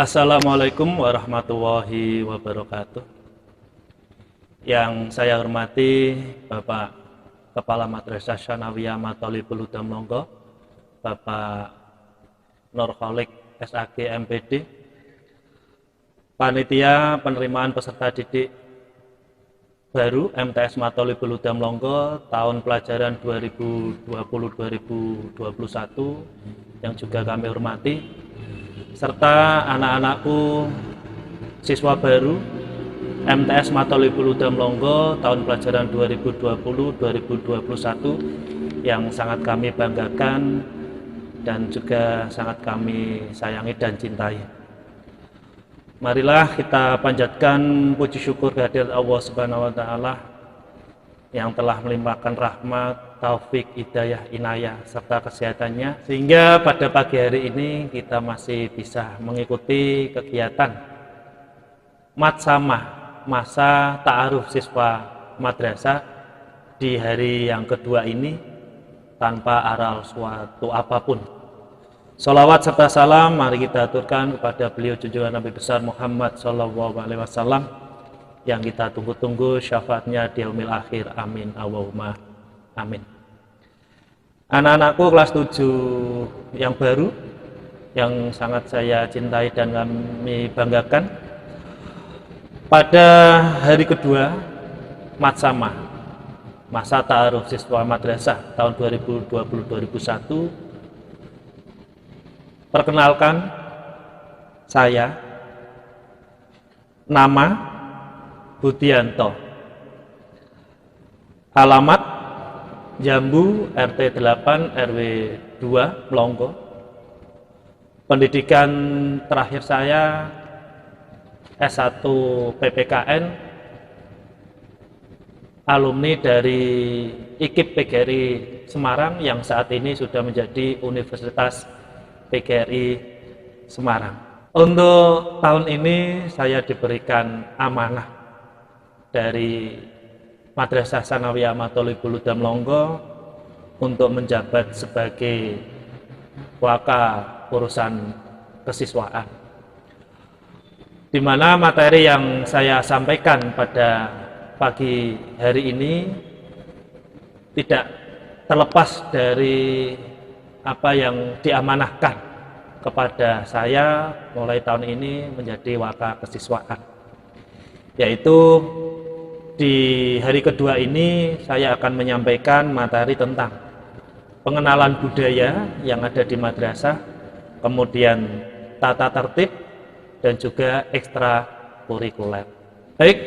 Assalamualaikum warahmatullahi wabarakatuh. Yang saya hormati Bapak Kepala Madrasah Tsanawiyah Mathalibul Huda Mlonggo, Bapak Nurholik SAG MPD, Panitia Penerimaan Peserta Didik Baru MTS Mathalibul Huda Mlonggo tahun pelajaran 2020-2021 yang juga kami hormati, serta anak-anakku siswa baru MTS Mathalibul Huda Mlonggo tahun pelajaran 2020-2021 yang sangat kami banggakan dan juga sangat kami sayangi dan cintai. Marilah kita panjatkan puji syukur kehadirat Allah Subhanahu wa taala yang telah melimpahkan rahmat, taufik, hidayah, inayah serta kesehatannya sehingga pada pagi hari ini kita masih bisa mengikuti kegiatan Matsama, masa ta'aruf siswa madrasah di hari yang kedua ini tanpa aral suatu apapun. Sholawat serta salam mari kita aturkan kepada beliau junjungan Nabi besar Muhammad SAW yang kita tunggu-tunggu syafaatnya di yaumil akhir. Amin Allahumma amin. Anak-anakku kelas 7 yang baru yang sangat saya cintai dan kami banggakan, pada hari kedua Matsama, masa ta'aruf siswa madrasah tahun 2020-2021, perkenalkan saya, nama Budianto, alamat Jambu RT 8 RW 2 Mlonggo, pendidikan terakhir saya S1 PPKN, alumni dari IKIP PGRI Semarang yang saat ini sudah menjadi Universitas PGRI Semarang. Untuk tahun ini saya diberikan amanah dari Madrasah Tsanawiyah Mathalibul Huda Mlonggo untuk menjabat sebagai waka urusan kesiswaan, di mana materi yang saya sampaikan pada pagi hari ini tidak terlepas dari apa yang diamanahkan kepada saya mulai tahun ini menjadi waka kesiswaan, yaitu di hari kedua ini saya akan menyampaikan materi tentang pengenalan budaya yang ada di madrasah, kemudian tata tertib dan juga ekstra kurikuler. Baik,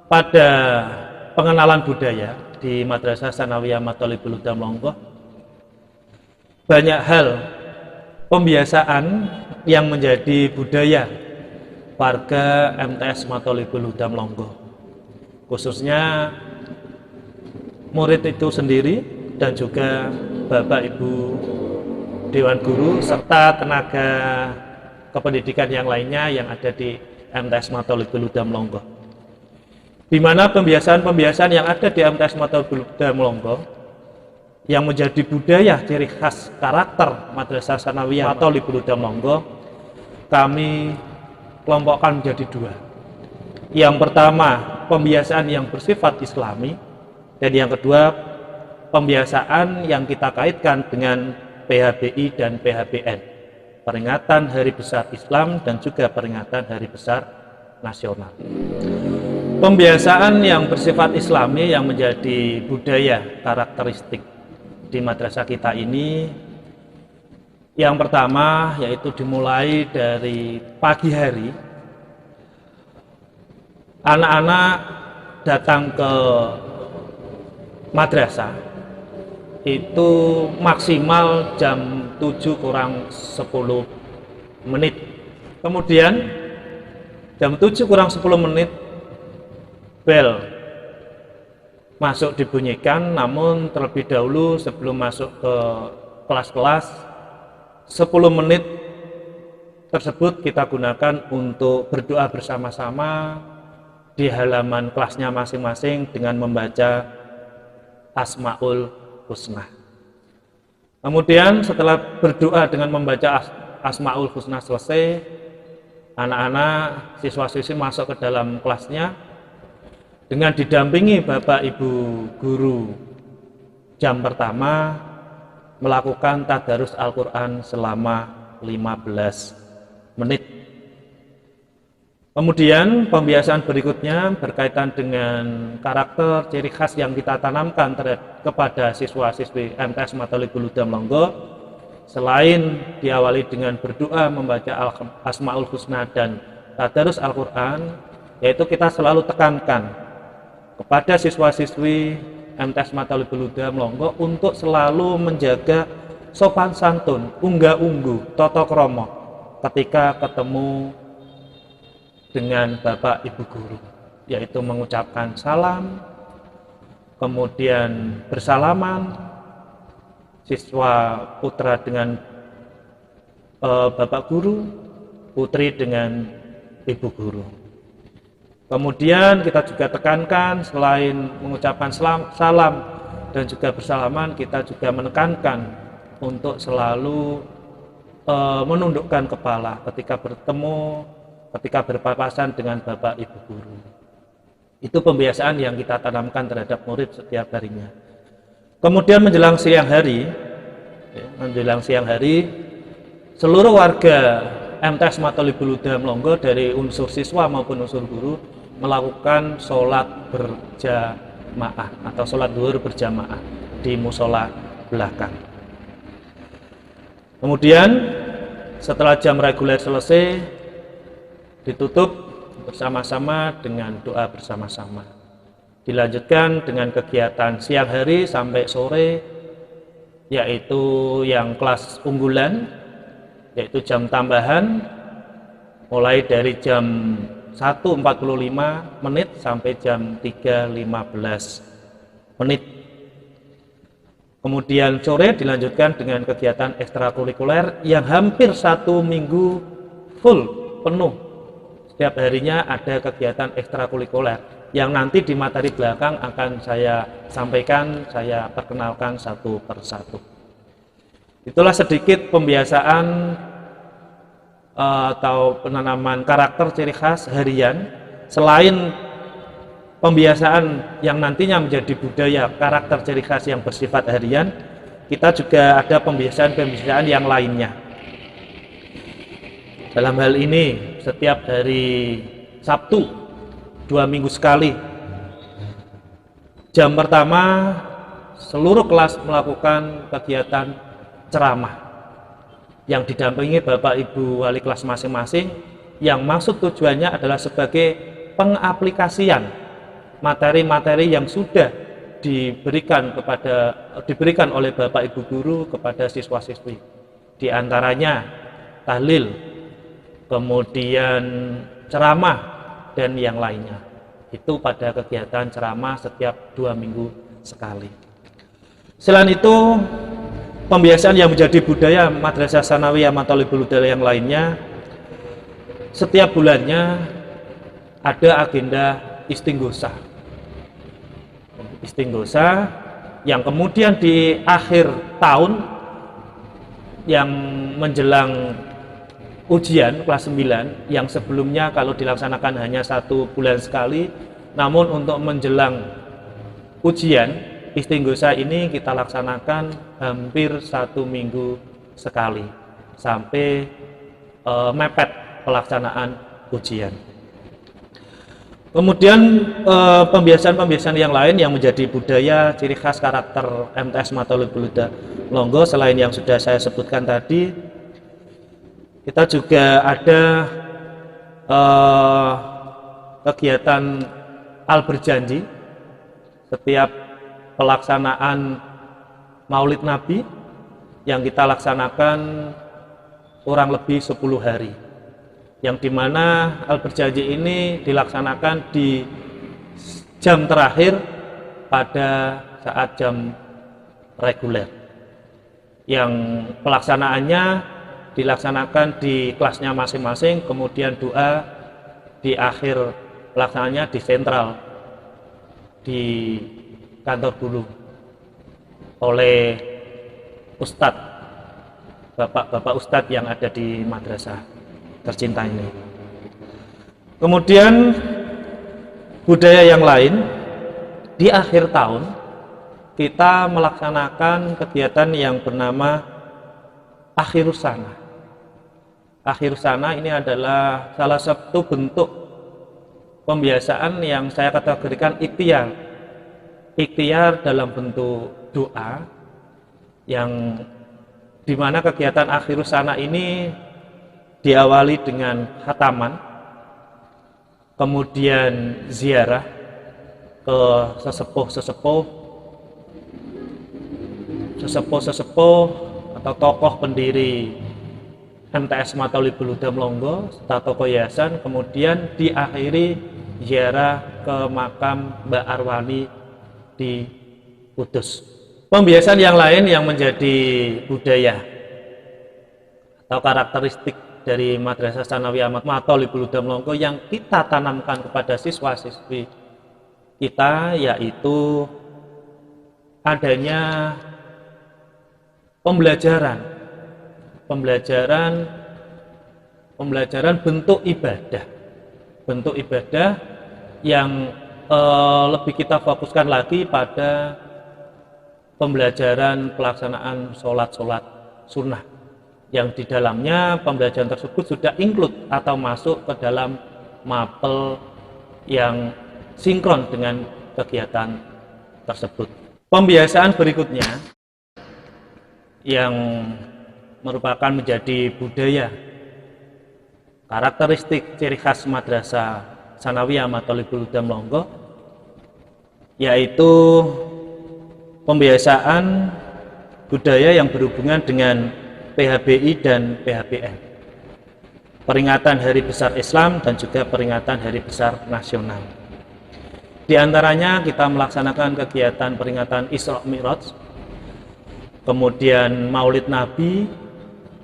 pada pengenalan budaya di Madrasah Tsanawiyah Mathalibul Huda Mlonggo, banyak hal pembiasaan yang menjadi budaya warga MTS Mathalibul Huda Mlonggo, khususnya murid itu sendiri dan juga Bapak Ibu Dewan Guru serta tenaga kependidikan yang lainnya yang ada di MTS Mathalibul Huda Mlonggo, di mana pembiasaan-pembiasaan yang ada di MTS Mathalibul Huda Mlonggo yang menjadi budaya ciri khas karakter Madrasah Tsanawiyah Mathalibul Huda Mlonggo kami kelompokkan menjadi dua. Yang pertama, pembiasaan yang bersifat islami, dan yang kedua, pembiasaan yang kita kaitkan dengan PHBI dan PHBN, peringatan Hari Besar Islam dan juga peringatan Hari Besar Nasional. Pembiasaan yang bersifat islami yang menjadi budaya karakteristik di madrasah kita ini, yang pertama yaitu dimulai dari pagi hari, anak-anak datang ke madrasah itu maksimal jam 7 kurang 10 menit. Kemudian jam 7 kurang 10 menit bel masuk dibunyikan, namun terlebih dahulu sebelum masuk ke kelas-kelas 10 menit tersebut kita gunakan untuk berdoa bersama-sama di halaman kelasnya masing-masing dengan membaca Asmaul Husna. Kemudian setelah berdoa dengan membaca Asmaul Husna selesai, anak-anak siswa-siswi masuk ke dalam kelasnya dengan didampingi Bapak Ibu guru. Jam pertama melakukan tadarus Al-Quran selama 15 menit. Kemudian pembiasaan berikutnya berkaitan dengan karakter ciri khas yang kita tanamkan kepada siswa-siswi MTS Matolibul Hudam Longgo. Selain diawali dengan berdoa, membaca Asmaul Husna dan tadarus Al-Quran, yaitu kita selalu tekankan kepada siswa-siswi MTS Matolibul Hudam Longgo untuk selalu menjaga sopan santun, unggah-ungguh, toto kromo ketika ketemu dengan Bapak Ibu guru, yaitu mengucapkan salam, kemudian bersalaman, siswa putra dengan Bapak guru, putri dengan Ibu guru. Kemudian kita juga tekankan selain mengucapkan salam dan juga bersalaman, kita juga menekankan untuk selalu menundukkan kepala ketika bertemu, ketika berpapasan dengan Bapak Ibu guru. Itu pembiasaan yang kita tanamkan terhadap murid setiap harinya. Kemudian menjelang siang hari, seluruh warga MTS Matolibul Hudam Longgo dari unsur siswa maupun unsur guru melakukan sholat berjamaah atau sholat zuhur berjamaah di musola belakang. Kemudian setelah jam reguler selesai, ditutup bersama-sama dengan doa bersama-sama. Dilanjutkan dengan kegiatan siang hari sampai sore, yaitu yang kelas unggulan, yaitu jam tambahan mulai dari jam 1.45 menit sampai jam 3.15 menit. Kemudian sore dilanjutkan dengan kegiatan ekstrakurikuler yang hampir 1 minggu full, penuh. Setiap harinya ada kegiatan ekstrakurikuler yang nanti di materi belakang akan saya sampaikan, saya perkenalkan satu persatu. Itulah sedikit pembiasaan atau penanaman karakter ciri khas harian. Selain pembiasaan yang nantinya menjadi budaya karakter ciri khas yang bersifat harian, kita juga ada pembiasaan-pembiasaan yang lainnya. Dalam hal ini setiap hari Sabtu 2 minggu sekali, jam pertama seluruh kelas melakukan kegiatan ceramah yang didampingi Bapak Ibu wali kelas masing-masing, yang maksud tujuannya adalah sebagai pengaplikasian materi-materi yang sudah diberikan oleh Bapak Ibu guru kepada siswa-siswi. Di antaranya tahlil, kemudian ceramah, dan yang lainnya. Itu pada kegiatan ceramah setiap 2 minggu sekali. Selain itu, pembiasaan yang menjadi budaya Madrasah Tsanawiyah Matolibul Hudam yang lainnya, setiap bulannya ada agenda istinghosah. Istinghosah yang kemudian di akhir tahun yang menjelang ujian kelas 9, yang sebelumnya kalau dilaksanakan hanya 1 bulan sekali, namun untuk menjelang ujian istinghosah ini kita laksanakan hampir 1 minggu sekali sampai mepet pelaksanaan ujian. Kemudian pembiasaan-pembiasaan yang lain yang menjadi budaya ciri khas karakter MTS Matolibul Hudam Longgo selain yang sudah saya sebutkan tadi, kita juga ada kegiatan Al-Berjanji setiap pelaksanaan Maulid Nabi yang kita laksanakan kurang lebih 10 hari, yang dimana Al-Berjanji ini dilaksanakan di jam terakhir pada saat jam reguler, yang pelaksanaannya dilaksanakan di kelasnya masing-masing, kemudian doa di akhir pelaksanaannya di sentral di kantor guru oleh ustadz, bapak-bapak ustadz yang ada di madrasah tercinta ini. Kemudian budaya yang lain, di akhir tahun kita melaksanakan kegiatan yang bernama Akhirus Sana. Akhirus Sana ini adalah salah satu bentuk pembiasaan yang saya kategorikan ikhtiar. Ikhtiar dalam bentuk doa, yang dimana kegiatan Akhirus Sana ini diawali dengan khataman, kemudian ziarah ke sesepuh atau tokoh pendiri MTS Matolibul Hudam Longgo serta tokoh yayasan, kemudian diakhiri ziarah ke makam Mbak Arwani di Kudus. Pembiasaan yang lain yang menjadi budaya atau karakteristik dari Madrasah Tsanawiyah Matolibul Hudam Longgo yang kita tanamkan kepada siswa-siswi kita, yaitu adanya pembelajaran bentuk ibadah yang lebih kita fokuskan lagi pada pembelajaran pelaksanaan sholat sunnah, yang di dalamnya pembelajaran tersebut sudah include atau masuk ke dalam mapel yang sinkron dengan kegiatan tersebut. Pembiasaan berikutnya yang merupakan menjadi budaya karakteristik ciri khas Madrasah Tsanawiyah Matolibul Hudam Longgo, yaitu pembiasaan budaya yang berhubungan dengan PHBI dan PHBN, peringatan Hari Besar Islam dan juga peringatan Hari Besar Nasional. Di antaranya kita melaksanakan kegiatan peringatan Isra Mi'raj, kemudian Maulid Nabi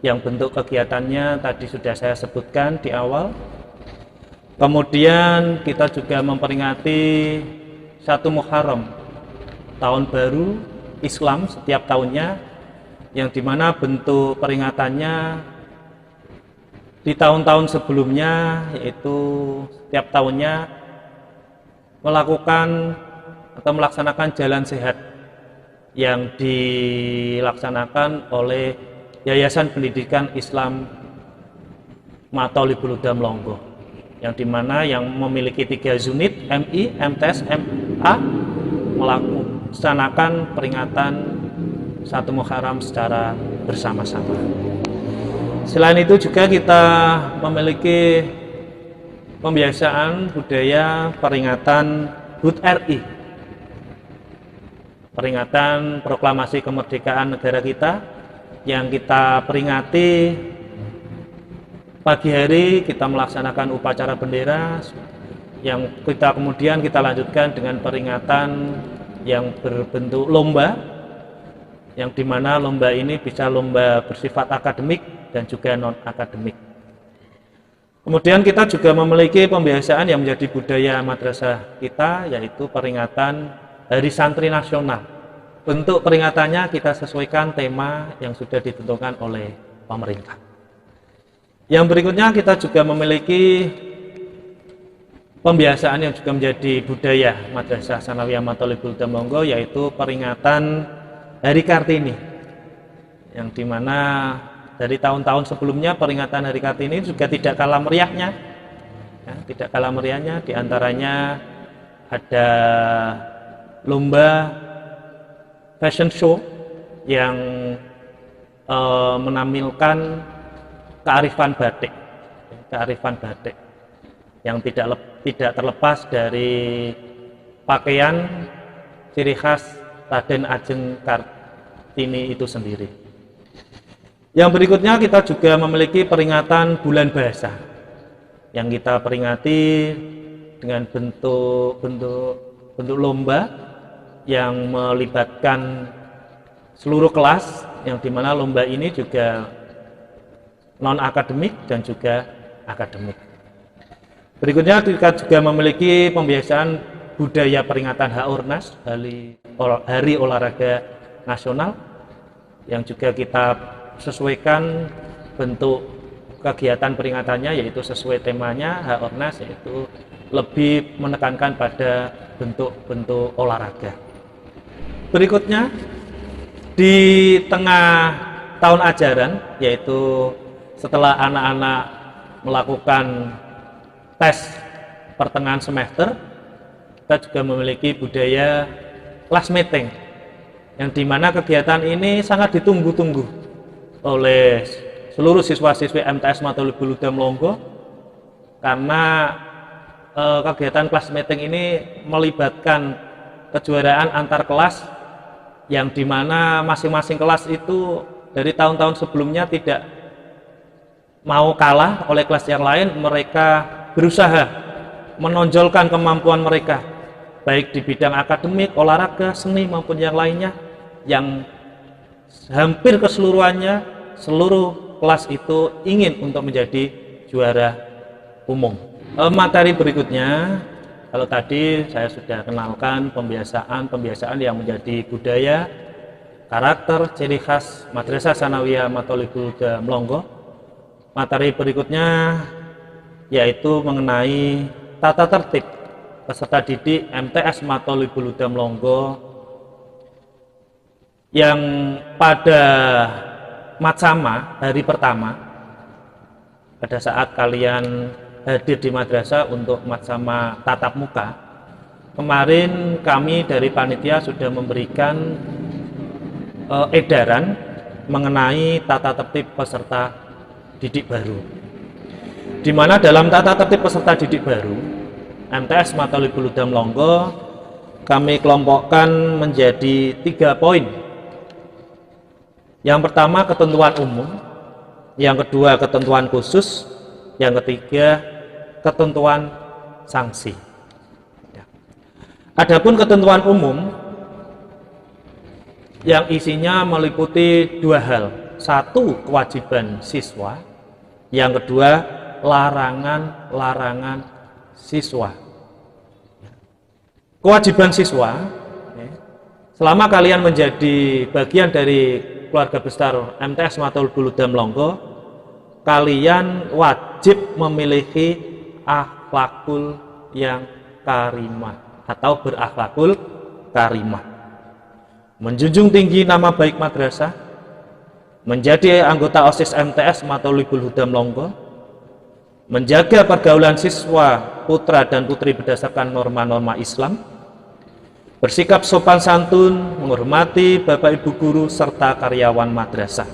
yang bentuk kegiatannya tadi sudah saya sebutkan di awal. Kemudian kita juga memperingati 1 Muharram, tahun baru Islam setiap tahunnya, yang dimana bentuk peringatannya di tahun-tahun sebelumnya, yaitu setiap tahunnya melakukan atau melaksanakan jalan sehat yang dilaksanakan oleh Yayasan Pendidikan Islam Matolibul Hudam Longgo, yang dimana yang memiliki 3 unit MI, MTS, MA melaksanakan peringatan 1 Muharram secara bersama-sama. Selain itu juga kita memiliki pembiasaan budaya peringatan HUT RI, peringatan proklamasi kemerdekaan negara kita, yang kita peringati pagi hari kita melaksanakan upacara bendera, yang kemudian kita lanjutkan dengan peringatan yang berbentuk lomba, yang dimana lomba ini bisa lomba bersifat akademik dan juga non akademik. Kemudian kita juga memiliki pembiasaan yang menjadi budaya madrasah kita, yaitu peringatan Hari Santri Nasional. Bentuk peringatannya kita sesuaikan tema yang sudah ditentukan oleh pemerintah. Yang berikutnya kita juga memiliki pembiasaan yang juga menjadi budaya Madrasah Tsanawiyah Matolibul Hudam Longgo, yaitu peringatan Hari Kartini, yang dimana dari tahun-tahun sebelumnya peringatan Hari Kartini juga tidak kalah meriahnya, tidak kalah meriahnya. Diantaranya ada lomba fashion show yang menampilkan kearifan batik yang tidak terlepas dari pakaian ciri khas Raden Ajeng Kartini itu sendiri. Yang berikutnya kita juga memiliki peringatan Bulan Bahasa yang kita peringati dengan bentuk lomba yang melibatkan seluruh kelas, yang dimana lomba ini juga non akademik dan juga akademik. Berikutnya kita juga memiliki pembiasaan budaya peringatan HORNAS, Hari Olahraga Nasional, yang juga kita sesuaikan bentuk kegiatan peringatannya, yaitu sesuai temanya H-Ornas, yaitu lebih menekankan pada bentuk-bentuk olahraga. Berikutnya, di tengah tahun ajaran, yaitu setelah anak-anak melakukan tes pertengahan semester, kita juga memiliki budaya class meeting, yang dimana kegiatan ini sangat ditunggu-tunggu oleh seluruh siswa-siswi MTS Matolibul Huda Melongo, karena kegiatan class meeting ini melibatkan kejuaraan antar kelas, yang dimana masing-masing kelas itu dari tahun-tahun sebelumnya tidak mau kalah oleh kelas yang lain. Mereka berusaha menonjolkan kemampuan mereka, baik di bidang akademik, olahraga, seni maupun yang lainnya, yang hampir keseluruhannya seluruh kelas itu ingin untuk menjadi juara umum. Materi berikutnya, kalau tadi saya sudah kenalkan pembiasaan yang menjadi budaya, karakter, ciri khas Madrasah Tsanawiyah Matolibul Huda Melongo. Materi berikutnya yaitu mengenai tata tertib peserta didik MTS Matolibul Huda Melongo, yang pada Matsama hari pertama, pada saat kalian hadir di madrasah untuk Matsama tatap muka, kemarin kami dari panitia sudah memberikan edaran mengenai tata tertib peserta didik baru, di mana dalam tata tertib peserta didik baru MTS Matolibul Huda Melongo kami kelompokkan menjadi 3 poin. Yang pertama, ketentuan umum; yang kedua, ketentuan khusus; yang ketiga, ketentuan sanksi. Adapun ketentuan umum yang isinya meliputi 2 hal. 1, kewajiban siswa; yang kedua, larangan-larangan siswa. Kewajiban siswa, selama kalian menjadi bagian dari keluarga besar MTS Matolibul Huda Melongo, kalian wajib memiliki akhlakul yang karimah atau berakhlakul karimah, menjunjung tinggi nama baik madrasah, menjadi anggota OSIS MTS Matolibul Huda Melongo, menjaga pergaulan siswa putra dan putri berdasarkan norma-norma Islam, bersikap sopan santun, menghormati bapak ibu guru serta karyawan madrasah,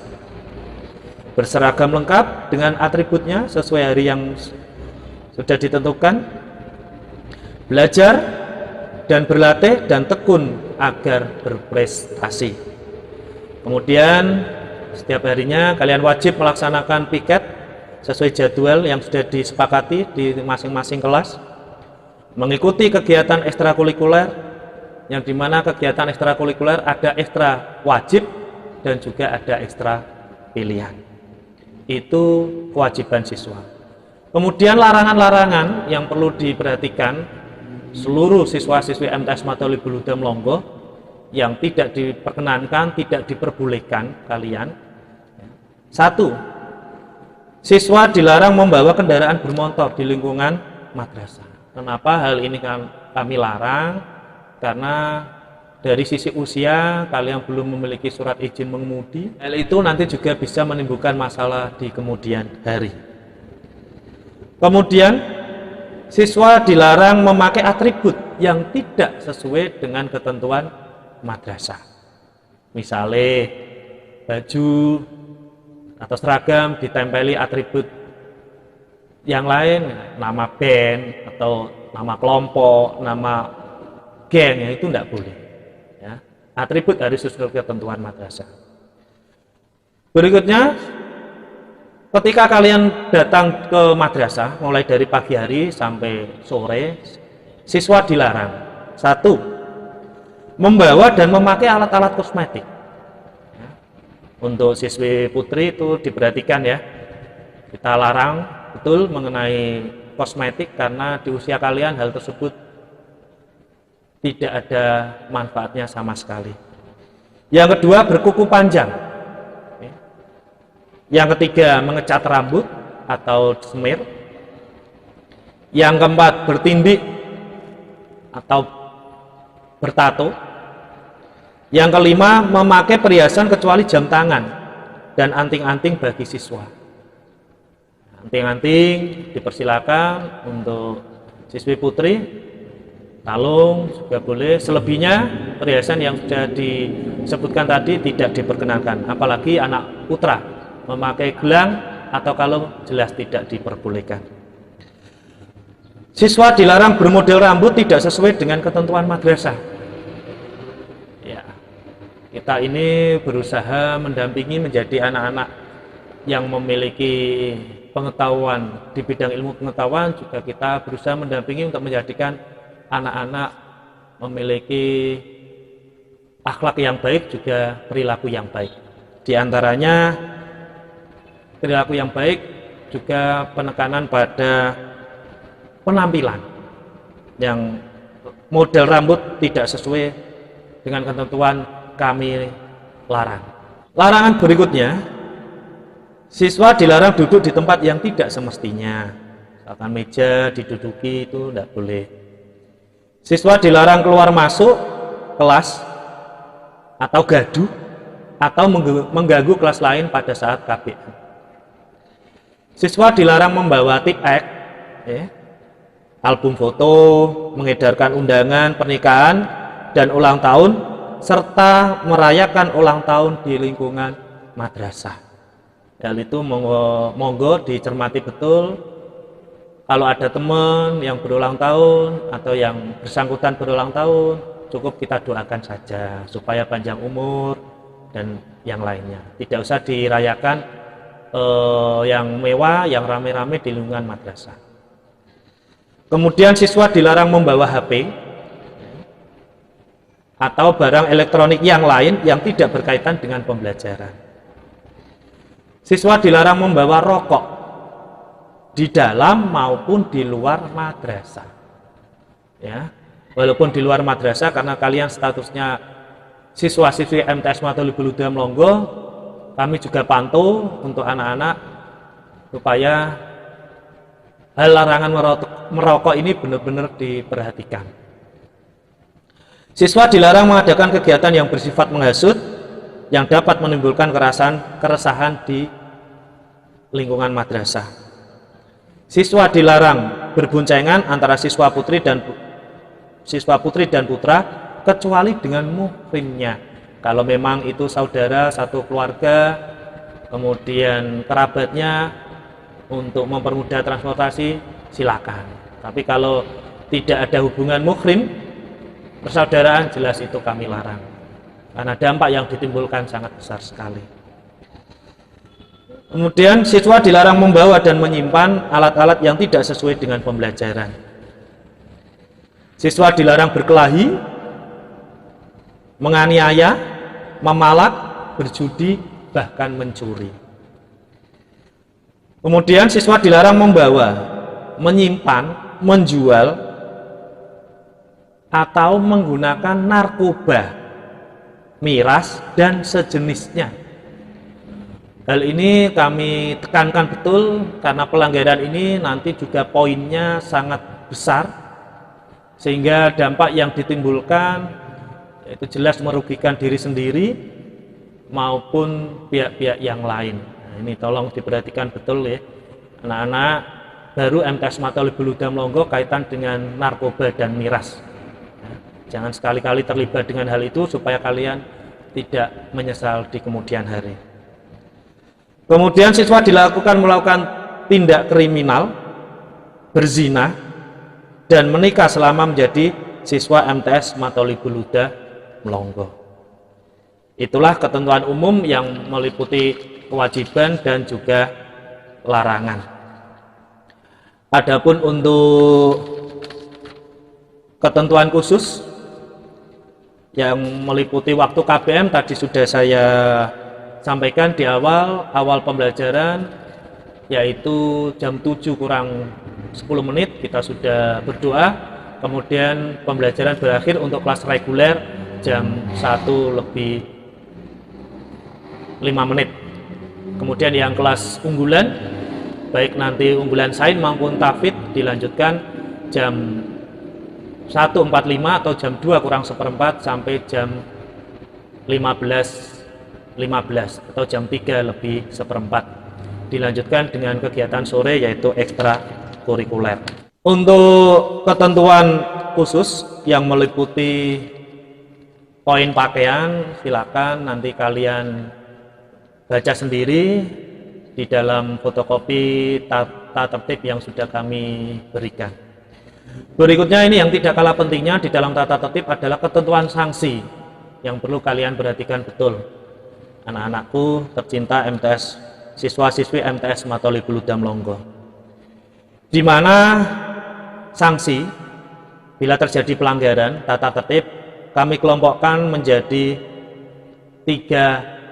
berseragam lengkap dengan atributnya sesuai hari yang sudah ditentukan, belajar dan berlatih dan tekun agar berprestasi. Kemudian setiap harinya kalian wajib melaksanakan piket sesuai jadwal yang sudah disepakati di masing-masing kelas, mengikuti kegiatan ekstrakurikuler, yang dimana kegiatan ekstrakurikuler ada ekstra wajib dan juga ada ekstra pilihan. Itu kewajiban siswa. Kemudian larangan-larangan yang perlu diperhatikan seluruh siswa-siswi MTS Matolibul Huda Melongo yang tidak diperkenankan, tidak diperbolehkan kalian. 1, siswa dilarang membawa kendaraan bermotor di lingkungan madrasah. Kenapa hal ini kami larang? Karena dari sisi usia kalian belum memiliki surat izin mengemudi. Hal itu nanti juga bisa menimbulkan masalah di kemudian hari. Kemudian siswa dilarang memakai atribut yang tidak sesuai dengan ketentuan madrasah. Misalnya baju atau seragam ditempeli atribut yang lain, nama band atau nama kelompok, nama geng, itu tidak boleh. Ya. Atribut harus sesuai ketentuan madrasah. Berikutnya, ketika kalian datang ke madrasah mulai dari pagi hari sampai sore, siswa dilarang 1, membawa dan memakai alat-alat kosmetik. Ya. Untuk siswi putri itu diperhatikan ya, kita larang betul mengenai kosmetik karena di usia kalian hal tersebut tidak ada manfaatnya sama sekali. Yang kedua, berkuku panjang. Yang ketiga, mengecat rambut atau semir. Yang keempat, bertindik atau bertato. Yang kelima, memakai perhiasan kecuali jam tangan dan anting-anting bagi siswa. Anting-anting dipersilakan untuk siswi putri, kalung juga boleh. Selebihnya perhiasan yang sudah disebutkan tadi tidak diperkenankan, apalagi anak putra memakai gelang atau kalung jelas tidak diperbolehkan. Siswa dilarang bermodel rambut tidak sesuai dengan ketentuan madrasah. Ya, kita ini berusaha mendampingi menjadi anak-anak yang memiliki pengetahuan di bidang ilmu pengetahuan, juga kita berusaha mendampingi untuk menjadikan anak-anak memiliki akhlak yang baik, juga perilaku yang baik. Di antaranya perilaku yang baik juga penekanan pada penampilan yang model rambut tidak sesuai dengan ketentuan kami larang. Larangan berikutnya, siswa dilarang duduk di tempat yang tidak semestinya. Misalkan meja diduduki itu tidak boleh. Siswa dilarang keluar masuk kelas atau gaduh atau mengganggu kelas lain pada saat KBM. Siswa dilarang membawa tik-ek, album foto, mengedarkan undangan pernikahan dan ulang tahun, serta merayakan ulang tahun di lingkungan madrasah. Hal itu monggo dicermati betul. Kalau ada teman yang berulang tahun atau yang bersangkutan berulang tahun, cukup kita doakan saja supaya panjang umur dan yang lainnya. Tidak usah dirayakan yang mewah, yang rame-rame di lingkungan madrasah. Kemudian siswa dilarang membawa HP atau barang elektronik yang lain yang tidak berkaitan dengan pembelajaran. Siswa dilarang membawa rokok di dalam maupun di luar madrasah. Ya, walaupun di luar madrasah, karena kalian statusnya siswa-siswi MTS Matolibul Huda Melongo, kami juga pantau untuk anak-anak supaya hal larangan merokok ini benar-benar diperhatikan. Siswa dilarang mengadakan kegiatan yang bersifat menghasut yang dapat menimbulkan keresahan di lingkungan madrasah. Siswa dilarang berboncengan antara siswa putri dan putra kecuali dengan muhrimnya. Kalau memang itu saudara satu keluarga, kemudian kerabatnya, untuk mempermudah transportasi silakan. Tapi kalau tidak ada hubungan muhrim, persaudaraan, jelas itu kami larang. Karena dampak yang ditimbulkan sangat besar sekali. Kemudian siswa dilarang membawa dan menyimpan alat-alat yang tidak sesuai dengan pembelajaran. Siswa dilarang berkelahi, menganiaya, memalak, berjudi, bahkan mencuri. Kemudian siswa dilarang membawa, menyimpan, menjual, atau menggunakan narkoba, miras, dan sejenisnya. Hal ini kami tekankan betul karena pelanggaran ini nanti juga poinnya sangat besar, sehingga dampak yang ditimbulkan itu jelas merugikan diri sendiri maupun pihak-pihak yang lain. Ini tolong diperhatikan betul ya, anak-anak baru MTS Matolibul Huda Melongo kaitan dengan narkoba dan miras. Jangan sekali-kali terlibat dengan hal itu supaya kalian tidak menyesal di kemudian hari. Kemudian siswa melakukan tindak kriminal, berzina, dan menikah selama menjadi siswa MTS Matolibul Huda Melongo. Itulah ketentuan umum yang meliputi kewajiban dan juga larangan. Adapun untuk ketentuan khusus yang meliputi waktu KBM tadi sudah saya sampaikan di awal pembelajaran, yaitu jam 7 kurang 10 menit kita sudah berdoa, kemudian pembelajaran berakhir untuk kelas reguler jam 1 lebih 5 menit. Kemudian yang kelas unggulan, baik nanti unggulan sains maupun tahfidz dilanjutkan jam 1.45 atau jam 2 kurang seperempat sampai jam 15.15 atau jam 3 lebih seperempat. Dilanjutkan dengan kegiatan sore yaitu ekstrakurikuler. Untuk ketentuan khusus yang meliputi poin pakaian, silakan nanti kalian baca sendiri di dalam fotokopi tata tertib yang sudah kami berikan. Berikutnya ini yang tidak kalah pentingnya di dalam tata tertib adalah ketentuan sanksi yang perlu kalian perhatikan betul. Anak-anakku tercinta MTS, siswa-siswi MTS Matolibul Hudam Longgo, di mana sanksi bila terjadi pelanggaran tata tertib kami kelompokkan menjadi 3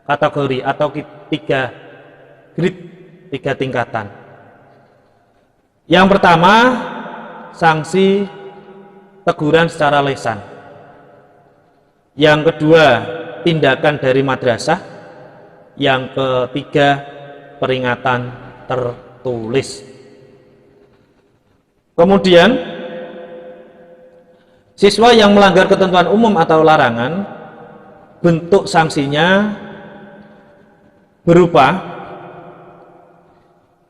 kategori atau 3 grade, 3 tingkatan. Yang pertama, sanksi teguran secara lisan. Yang kedua, tindakan dari madrasah. Yang ketiga, peringatan tertulis. Kemudian, siswa yang melanggar ketentuan umum atau larangan, bentuk sanksinya berupa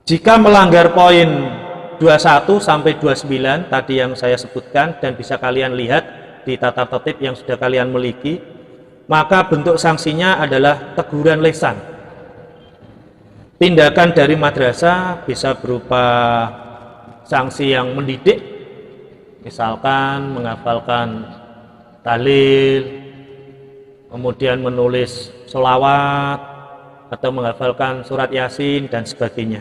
jika melanggar poin 21 sampai 29 tadi yang saya sebutkan dan bisa kalian lihat di tata tertib yang sudah kalian miliki, maka bentuk sanksinya adalah teguran lisan. Tindakan dari madrasah bisa berupa sanksi yang mendidik, misalkan menghafalkan tahlil, kemudian menulis sholawat atau menghafalkan surat Yasin dan sebagainya.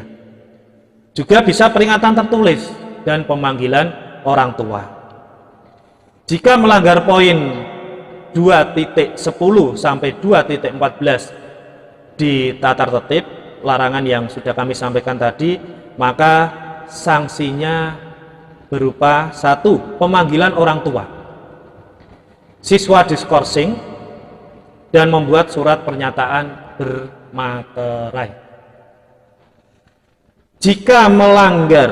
Juga bisa peringatan tertulis dan pemanggilan orang tua. Jika melanggar poin 2.10 sampai 2.14 di tata tertib larangan yang sudah kami sampaikan tadi, maka sanksinya berupa 1. Pemanggilan orang tua, siswa diskorsing dan membuat surat pernyataan bermaterai. Jika melanggar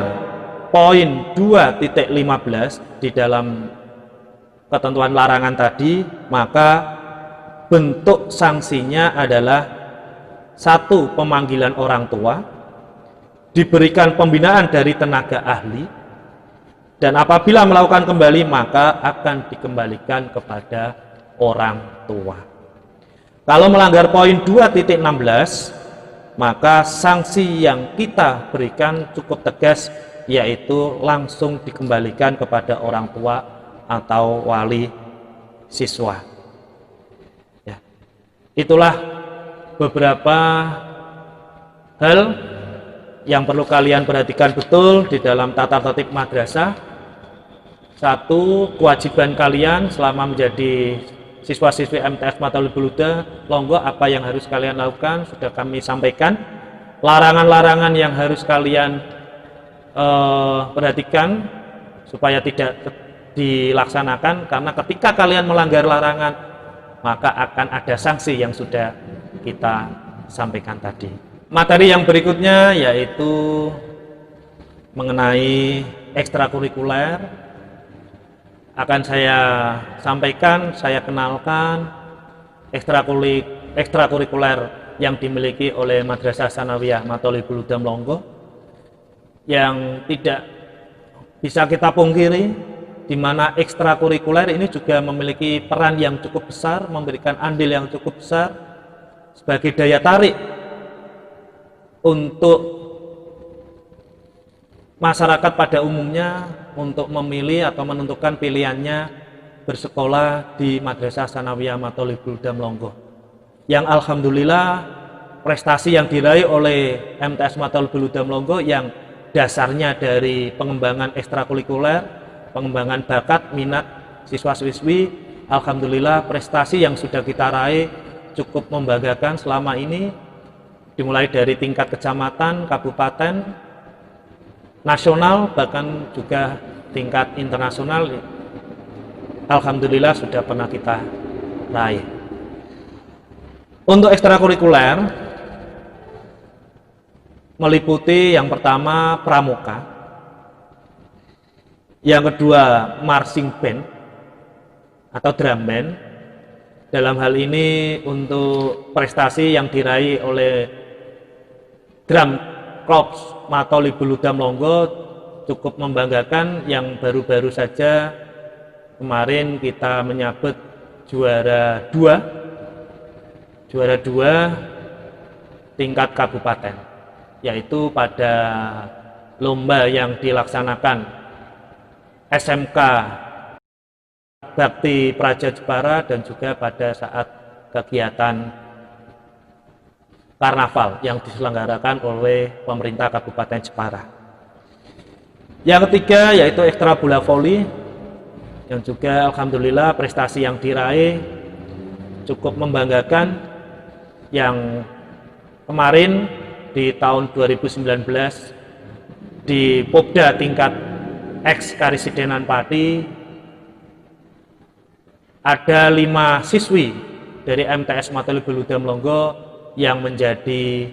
poin 2.15 di dalam ketentuan larangan tadi, maka bentuk sanksinya adalah 1. Pemanggilan orang tua, diberikan pembinaan dari tenaga ahli, dan apabila melakukan kembali maka akan dikembalikan kepada orang tua. Kalau melanggar poin 2.16, maka sanksi yang kita berikan cukup tegas, yaitu langsung dikembalikan kepada orang tua atau wali siswa. Ya. Itulah beberapa hal yang perlu kalian perhatikan betul di dalam tata tertib madrasah. 1. Kewajiban kalian selama menjadi siswa-siswi MTS Matolibul Hudam Longgo, apa yang harus kalian lakukan sudah kami sampaikan. Larangan-larangan yang harus kalian perhatikan supaya tidak dilaksanakan, karena ketika kalian melanggar larangan maka akan ada sanksi yang sudah kita sampaikan tadi. Materi yang berikutnya yaitu mengenai ekstrakurikuler. Akan saya sampaikan, saya kenalkan ekstrakurikuler yang dimiliki oleh Madrasah Tsanawiyah Matolibul Hudam Longgo, yang tidak bisa kita pungkiri, di mana ekstrakurikuler ini juga memiliki peran yang cukup besar, memberikan andil yang cukup besar sebagai daya tarik untuk masyarakat pada umumnya untuk memilih atau menentukan pilihannya bersekolah di Madrasah Tsanawiyah Matolibul Hudam Longgo, yang alhamdulillah prestasi yang diraih oleh MTS Matolibul Hudam Longgo yang dasarnya dari pengembangan ekstrakurikuler, pengembangan bakat minat siswa-siswi, alhamdulillah prestasi yang sudah kita raih cukup membanggakan selama ini, dimulai dari tingkat kecamatan, kabupaten, nasional, bahkan juga tingkat internasional. Alhamdulillah sudah pernah kita raih. Untuk ekstrakurikuler meliputi yang pertama pramuka, yang kedua marching band atau drum band. Dalam hal ini untuk prestasi yang diraih oleh Drum Korps Matoli Beludam Longgo cukup membanggakan. Yang baru-baru saja kemarin kita menyabet juara dua tingkat kabupaten, yaitu pada lomba yang dilaksanakan SMK Bakti Praja Jepara dan juga pada saat kegiatan karnaval yang diselenggarakan oleh pemerintah Kabupaten Jepara. Yang ketiga yaitu ekstra bola voli, yang juga alhamdulillah prestasi yang diraih cukup membanggakan. Yang kemarin di tahun 2019 di Popda tingkat X Karisidenan Pati ada 5 siswi dari MTS Matoli Beludam Longgo yang menjadi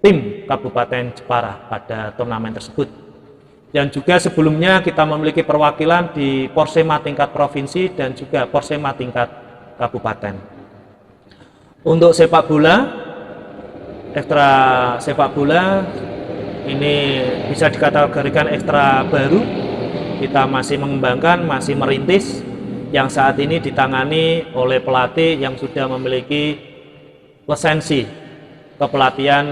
tim Kabupaten Jepara pada turnamen tersebut. Dan juga sebelumnya kita memiliki perwakilan di Porsema tingkat provinsi dan juga Porsema tingkat kabupaten. Untuk sepak bola, ekstra sepak bola ini bisa dikategorikan ekstra baru. Kita masih mengembangkan, masih merintis, yang saat ini ditangani oleh pelatih yang sudah memiliki lisensi kepelatihan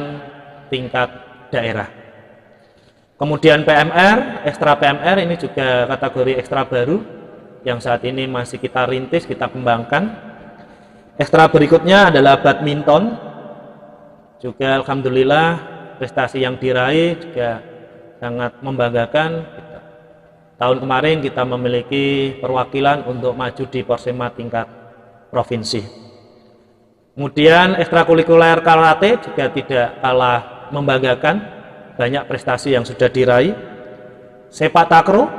tingkat daerah. Kemudian PMR, ekstra PMR ini juga kategori ekstra baru yang saat ini masih kita rintis, kita kembangkan. Ekstra berikutnya adalah badminton. Juga alhamdulillah prestasi yang diraih juga sangat membanggakan. Tahun kemarin kita memiliki perwakilan untuk maju di Porsema tingkat provinsi. Kemudian ekstrakurikuler karate juga tidak kalah membanggakan, banyak prestasi yang sudah diraih. Sepak takraw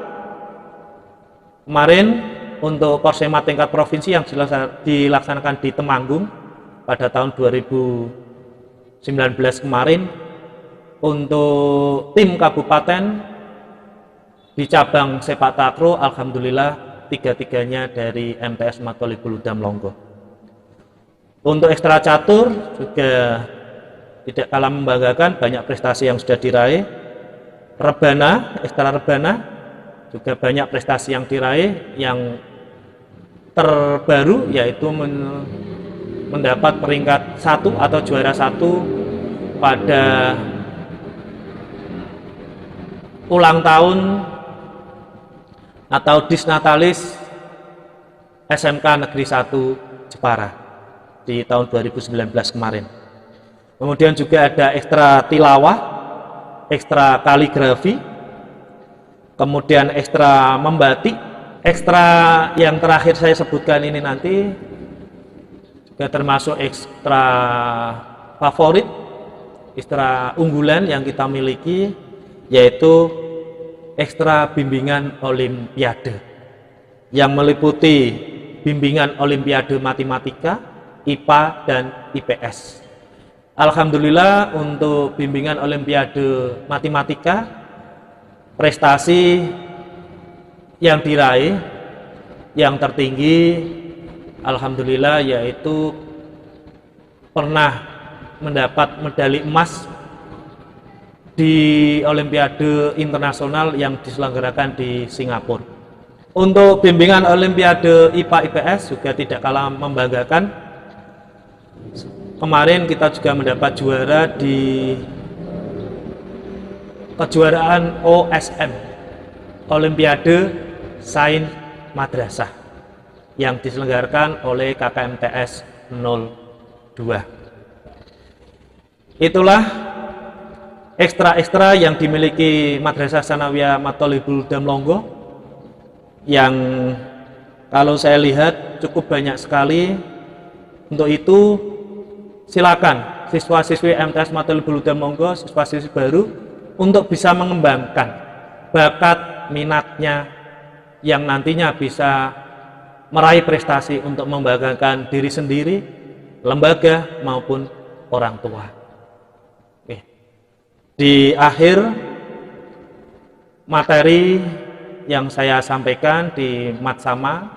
kemarin untuk Porsema tingkat provinsi yang dilaksanakan di Temanggung pada tahun 2019 kemarin. Untuk tim kabupaten di cabang sepak takraw alhamdulillah tiga-tiganya dari MTS Matoli Beludam Longgo. Untuk ekstra catur juga tidak kalah membanggakan, banyak prestasi yang sudah diraih. Rebana, ekstra rebana juga banyak prestasi yang diraih. Yang terbaru yaitu mendapat peringkat 1 atau juara 1 pada ulang tahun atau Disnatalis SMK Negeri 1 Jepara di tahun 2019 kemarin. Kemudian juga ada ekstra tilawah, ekstra kaligrafi, kemudian ekstra membatik, ekstra yang terakhir saya sebutkan ini nanti juga termasuk ekstra favorit, ekstra unggulan yang kita miliki, yaitu ekstra bimbingan olimpiade yang meliputi bimbingan olimpiade matematika, IPA, dan IPS. Alhamdulillah untuk bimbingan olimpiade matematika prestasi yang diraih yang tertinggi alhamdulillah yaitu pernah mendapat medali emas di Olimpiade Internasional yang diselenggarakan di Singapura. Untuk bimbingan Olimpiade IPA IPS juga tidak kalah membanggakan. Kemarin kita juga mendapat juara di kejuaraan OSM, Olimpiade Sains Madrasah, yang diselenggarakan oleh KKMTS 02. Itulah ekstra-ekstra yang dimiliki Madrasah Sanawiyah Matoli Beludam Longgo yang kalau saya lihat cukup banyak sekali. Untuk itu silakan siswa-siswi MTS Matoli Beludam Longgo, siswa-siswi baru untuk bisa mengembangkan bakat minatnya yang nantinya bisa meraih prestasi untuk membanggakan diri sendiri, lembaga maupun orang tua. Di akhir materi yang saya sampaikan di Matsama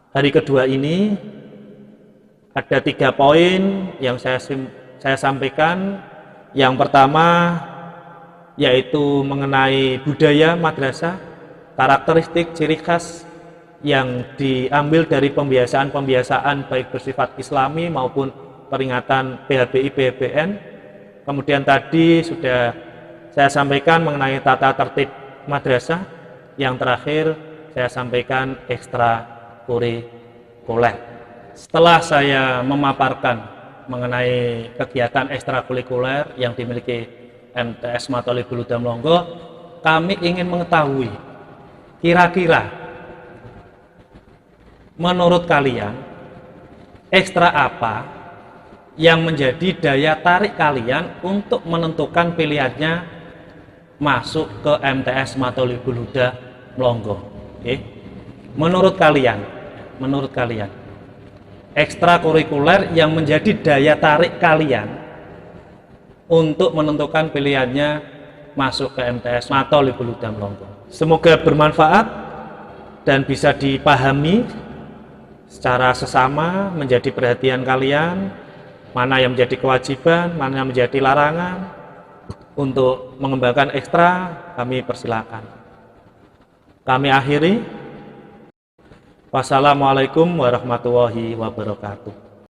hari kedua ini ada 3 poin yang saya sampaikan. Yang pertama yaitu mengenai budaya madrasah, karakteristik ciri khas yang diambil dari pembiasaan-pembiasaan baik bersifat Islami maupun peringatan PHBI PBN. Kemudian tadi sudah saya sampaikan mengenai tata tertib madrasah. Yang terakhir saya sampaikan ekstrakurikuler. Setelah saya memaparkan mengenai kegiatan ekstrakurikuler yang dimiliki MTS Matolibul Hudam Longgo, kami ingin mengetahui kira-kira menurut kalian ekstra apa yang menjadi daya tarik kalian untuk menentukan pilihannya masuk ke MTS Matolibul Hudam Longgo. Oke. Menurut kalian ekstrakurikuler yang menjadi daya tarik kalian untuk menentukan pilihannya masuk ke MTS Matolibul Hudam Longgo. Semoga bermanfaat dan bisa dipahami secara sesama, menjadi perhatian kalian mana yang menjadi kewajiban, mana yang menjadi larangan. Untuk mengembangkan ekstra, kami persilakan. Kami akhiri. Wassalamualaikum warahmatullahi wabarakatuh.